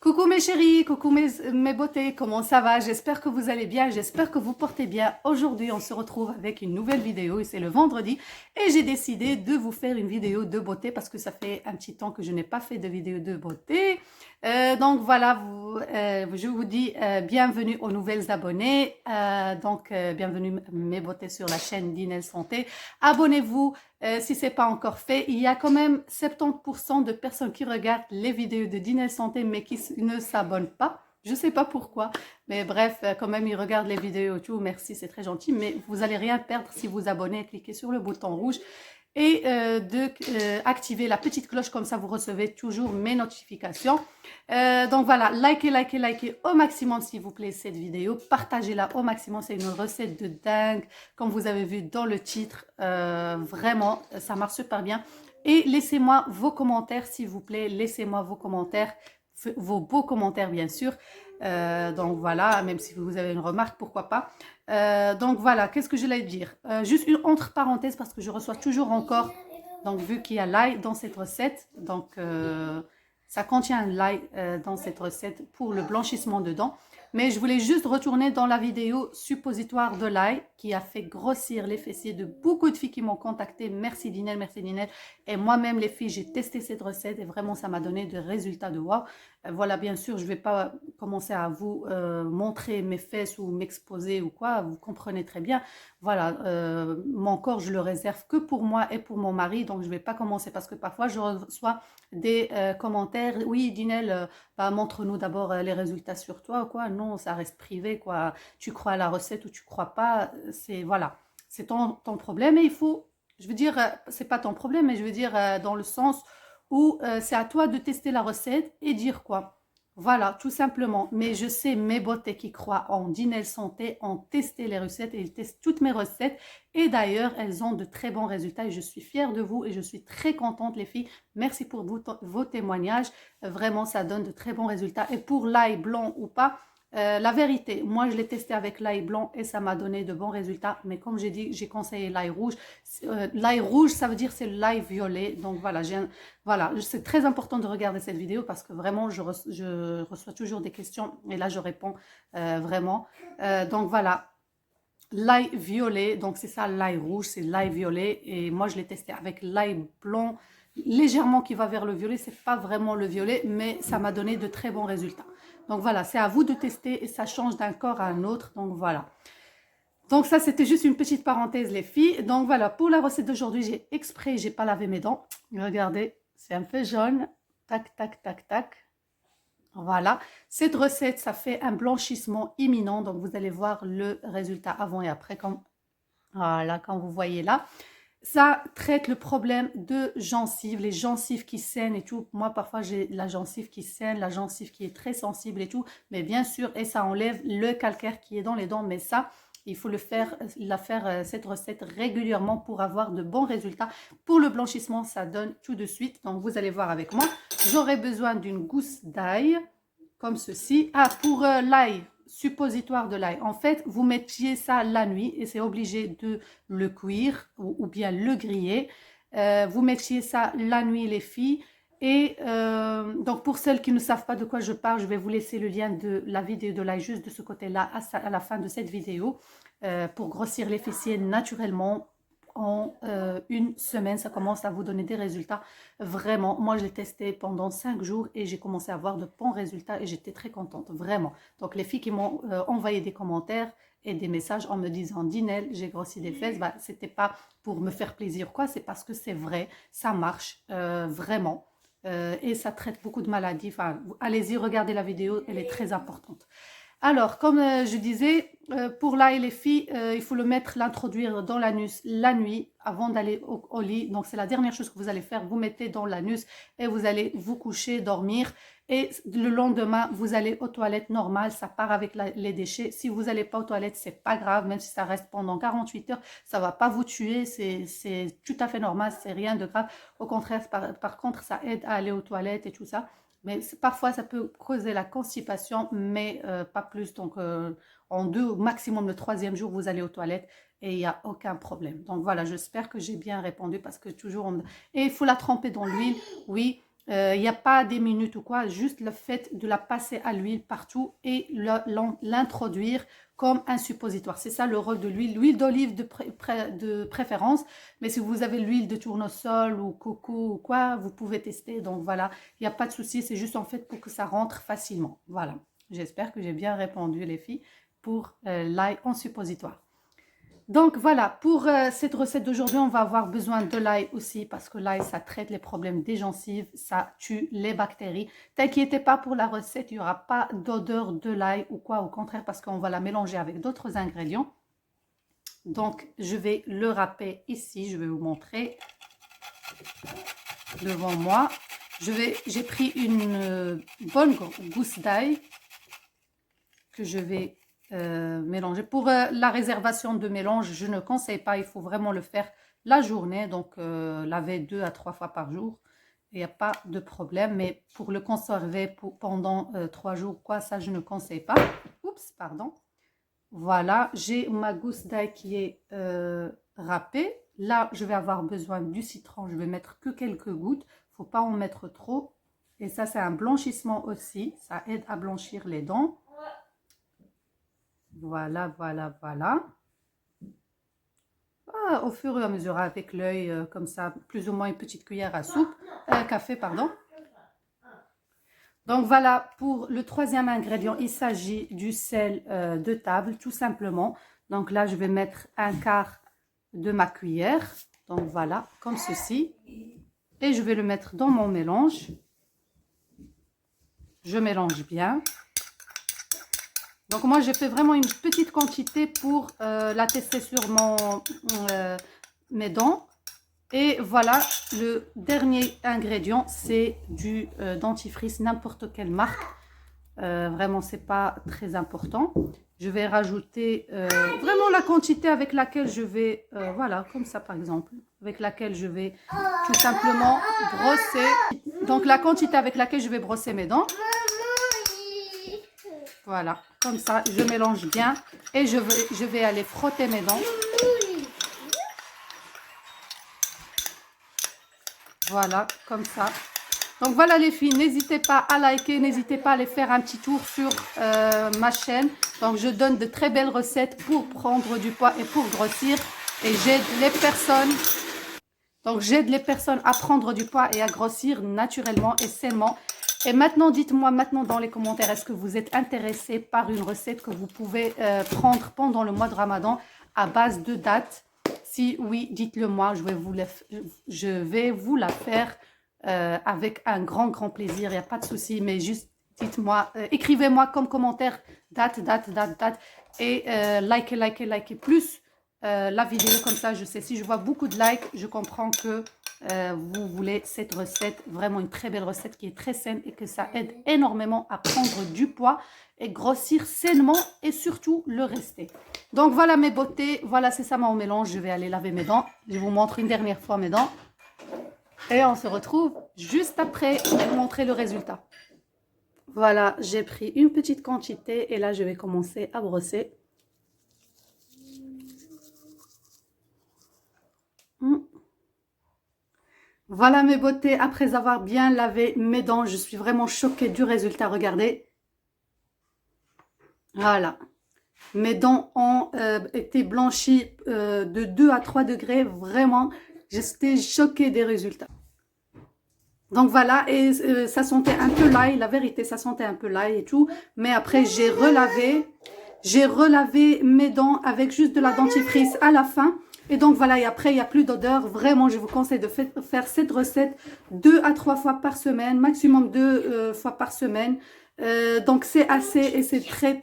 Coucou mes chéris, coucou mes beautés, comment ça va? J'espère que vous allez bien, j'espère que vous portez bien. Aujourd'hui, on se retrouve avec une nouvelle vidéo et c'est le vendredi. Et j'ai décidé de vous faire une vidéo de beauté parce que ça fait un petit temps que je n'ai pas fait de vidéo de beauté. Donc voilà, je vous dis bienvenue aux nouvelles abonnés. Bienvenue mes beautés sur la chaîne d'Inel Santé. Abonnez-vous. Si ce n'est pas encore fait, il y a quand même 70% de personnes qui regardent les vidéos de Dinel Santé mais qui ne s'abonnent pas. Je ne sais pas pourquoi, mais bref, quand même, ils regardent les vidéos et tout. Merci, c'est très gentil, mais vous n'allez rien perdre si vous abonnez. Cliquez sur le bouton rouge et activer la petite cloche, comme ça vous recevez toujours mes notifications. Donc voilà, likez au maximum s'il vous plaît cette vidéo, partagez-la au maximum, c'est une recette de dingue, comme vous avez vu dans le titre, vraiment, ça marche super bien. Et laissez-moi vos commentaires s'il vous plaît, laissez-moi vos commentaires, vos beaux commentaires bien sûr. Donc voilà, même si vous avez une remarque, pourquoi pas. Donc voilà, qu'est-ce que je vais dire? Juste une entre parenthèses parce que je reçois toujours encore, donc vu qu'il y a l'ail dans cette recette, donc ça contient l'ail dans cette recette pour le blanchissement de dents. Mais je voulais juste retourner dans la vidéo suppositoire de l'ail qui a fait grossir les fessiers de beaucoup de filles qui m'ont contacté. Merci Dinel, merci Dinel. Et moi-même les filles, j'ai testé cette recette et vraiment ça m'a donné des résultats de wow. Voilà, bien sûr, je ne vais pas commencer à vous montrer mes fesses ou m'exposer ou quoi, vous comprenez très bien. Voilà, mon corps, je le réserve que pour moi et pour mon mari, donc je ne vais pas commencer parce que parfois je reçois des commentaires. Oui, Dinel, bah, montre-nous d'abord les résultats sur toi ou quoi. Non, ça reste privé, quoi. Tu crois à la recette ou tu crois pas, c'est voilà, c'est ton problème et il faut, je veux dire, c'est pas ton problème, mais je veux dire dans le sens où c'est à toi de tester la recette et dire quoi. Voilà, tout simplement. Mais je sais, mes beautés qui croient en Dinel Santé ont testé les recettes et ils testent toutes mes recettes. Et d'ailleurs, elles ont de très bons résultats et je suis fière de vous et je suis très contente, les filles. Merci pour vos témoignages. Vraiment, ça donne de très bons résultats. Et pour l'ail blanc ou pas, la vérité, moi je l'ai testé avec l'ail blanc et ça m'a donné de bons résultats. Mais comme j'ai dit, j'ai conseillé l'ail rouge. L'ail rouge, ça veut dire c'est l'ail violet. Donc voilà, voilà, c'est très important de regarder cette vidéo parce que vraiment, je reçois toujours des questions et là, je réponds vraiment. Donc voilà, l'ail violet, donc c'est ça, l'ail rouge, c'est l'ail violet. Et moi, je l'ai testé avec l'ail blanc, légèrement qui va vers le violet. C'est pas vraiment le violet, mais ça m'a donné de très bons résultats. Donc voilà, c'est à vous de tester et ça change d'un corps à un autre. Donc voilà. Donc ça, c'était juste une petite parenthèse, les filles. Donc voilà, pour la recette d'aujourd'hui, j'ai pas lavé mes dents. Regardez, c'est un peu jaune. Tac, tac, tac, tac. Voilà. Cette recette, ça fait un blanchissement imminent. Donc vous allez voir le résultat avant et après. Voilà, quand vous voyez là. Ça traite le problème de gencives, les gencives qui saignent et tout. Moi, parfois, j'ai la gencive qui saigne, la gencive qui est très sensible et tout. Mais bien sûr, et ça enlève le calcaire qui est dans les dents. Mais ça, il faut cette recette régulièrement pour avoir de bons résultats. Pour le blanchissement, ça donne tout de suite. Donc, vous allez voir avec moi. J'aurai besoin d'une gousse d'ail, comme ceci. Ah, pour l'ail, suppositoire de l'ail. En fait, vous mettiez ça la nuit et c'est obligé de le cuire ou bien le griller. Vous mettiez ça la nuit, les filles. Et donc, pour celles qui ne savent pas de quoi je parle, je vais vous laisser le lien de la vidéo de l'ail juste de ce côté-là à la fin de cette vidéo pour grossir les fessiers naturellement. En une semaine, ça commence à vous donner des résultats. Vraiment, moi, je l'ai testé pendant 5 jours et j'ai commencé à avoir de bons résultats et j'étais très contente, vraiment. Donc, les filles qui m'ont envoyé des commentaires et des messages en me disant « Dinel, j'ai grossi des fesses », bah, c'était pas pour me faire plaisir, quoi, c'est parce que c'est vrai, ça marche, vraiment. Et ça traite beaucoup de maladies. Enfin, allez-y, regardez la vidéo, elle est très importante. Alors, comme je disais, pour l'ail, les filles, il faut l'introduire dans l'anus la nuit avant d'aller au lit. Donc, c'est la dernière chose que vous allez faire. Vous mettez dans l'anus et vous allez vous coucher, dormir. Et le lendemain, vous allez aux toilettes normales. Ça part avec les déchets. Si vous n'allez pas aux toilettes, c'est pas grave. Même si ça reste pendant 48 heures, ça va pas vous tuer. C'est tout à fait normal. C'est rien de grave. Au contraire, par contre, ça aide à aller aux toilettes et tout ça. Mais parfois, ça peut causer la constipation, mais pas plus. Donc, en 2, au maximum le 3e jour, vous allez aux toilettes et il n'y a aucun problème. Donc, voilà, j'espère que j'ai bien répondu parce que toujours... Et il faut la tremper dans l'huile, oui. Il n'y a pas des minutes ou quoi, juste le fait de la passer à l'huile partout et l'introduire comme un suppositoire. C'est ça le rôle de l'huile. L'huile d'olive de préférence, mais si vous avez l'huile de tournesol ou coco ou quoi, vous pouvez tester. Donc voilà, il n'y a pas de souci, c'est juste en fait pour que ça rentre facilement. Voilà, j'espère que j'ai bien répondu les filles pour l'ail en suppositoire. Donc voilà, pour cette recette d'aujourd'hui, on va avoir besoin de l'ail aussi parce que l'ail, ça traite les problèmes des gencives, ça tue les bactéries. T'inquiétez pas pour la recette, il n'y aura pas d'odeur de l'ail ou quoi, au contraire, parce qu'on va la mélanger avec d'autres ingrédients. Donc, je vais le râper ici, je vais vous montrer devant moi. J'ai pris une bonne gousse d'ail que je vais mélanger. Pour la réservation de mélange, je ne conseille pas, il faut vraiment le faire la journée, donc laver 2 à 3 fois par jour, il n'y a pas de problème, mais pour le conserver pendant 3 jours, quoi, ça je ne conseille pas. Oups, pardon. Voilà, j'ai ma gousse d'ail qui est râpée. Là, je vais avoir besoin du citron, je vais mettre que quelques gouttes, il ne faut pas en mettre trop. Et ça, c'est un blanchissement aussi, ça aide à blanchir les dents. Voilà, voilà, voilà. Ah, au fur et à mesure, avec l'œil, comme ça, plus ou moins une petite cuillère à soupe, café, pardon. Donc voilà, pour le troisième ingrédient, il s'agit du sel de table, tout simplement. Donc là, je vais mettre un quart de ma cuillère. Donc voilà, comme ceci. Et je vais le mettre dans mon mélange. Je mélange bien. Donc moi, j'ai fait vraiment une petite quantité pour la tester sur mes dents. Et voilà, le dernier ingrédient, c'est du dentifrice, n'importe quelle marque. Vraiment, c'est pas très important. Je vais rajouter vraiment la quantité avec laquelle je vais, voilà, comme ça par exemple, avec laquelle je vais tout simplement brosser. Donc la quantité avec laquelle je vais brosser mes dents. Voilà, comme ça, je mélange bien et je vais aller frotter mes dents. Voilà, comme ça. Donc voilà les filles, n'hésitez pas à liker, n'hésitez pas à aller faire un petit tour sur ma chaîne. Donc je donne de très belles recettes pour prendre du poids et pour grossir. Et j'aide les personnes. Donc j'aide les personnes à prendre du poids et à grossir naturellement et sainement. Et maintenant, dites-moi maintenant dans les commentaires, est-ce que vous êtes intéressé par une recette que vous pouvez prendre pendant le mois de Ramadan à base de dattes? Si oui, dites-le moi, je vais vous la faire avec un grand plaisir, il n'y a pas de souci, mais juste dites-moi, écrivez-moi comme commentaire date et likez plus la vidéo, comme ça je sais, si je vois beaucoup de likes, je comprends que vous voulez cette recette, vraiment une très belle recette qui est très saine et que ça aide énormément à prendre du poids et grossir sainement et surtout le rester. Donc voilà mes beautés, voilà c'est ça mon mélange, je vais aller laver mes dents, je vous montre une dernière fois mes dents et on se retrouve juste après pour vous montrer le résultat. Voilà, j'ai pris une petite quantité et là je vais commencer à brosser. Voilà mes beautés, après avoir bien lavé mes dents, je suis vraiment choquée du résultat, regardez. Voilà, mes dents ont été blanchies de 2 à 3 degrés, vraiment, j'étais choquée des résultats. Donc voilà, et ça sentait un peu l'ail, la vérité, ça sentait un peu l'ail et tout, mais après j'ai relavé mes dents avec juste de la dentifrice à la fin. Et donc voilà, et après il n'y a plus d'odeur. Vraiment, je vous conseille de faire cette recette 2 à 3 fois par semaine, maximum 2 fois par semaine. Donc c'est assez et c'est très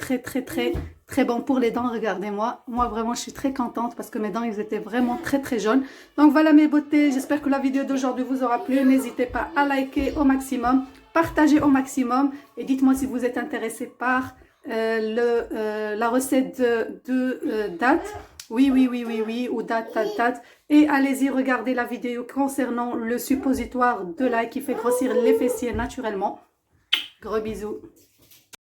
bon pour les dents. Regardez-moi, moi vraiment je suis très contente parce que mes dents ils étaient vraiment très jaunes. Donc voilà mes beautés, j'espère que la vidéo d'aujourd'hui vous aura plu. N'hésitez pas à liker au maximum, partager au maximum et dites-moi si vous êtes intéressé par la recette de dattes. Oui, ou date. Et allez-y, regardez la vidéo concernant le suppositoire de l'ail qui fait grossir les fessiers naturellement. Gros bisous.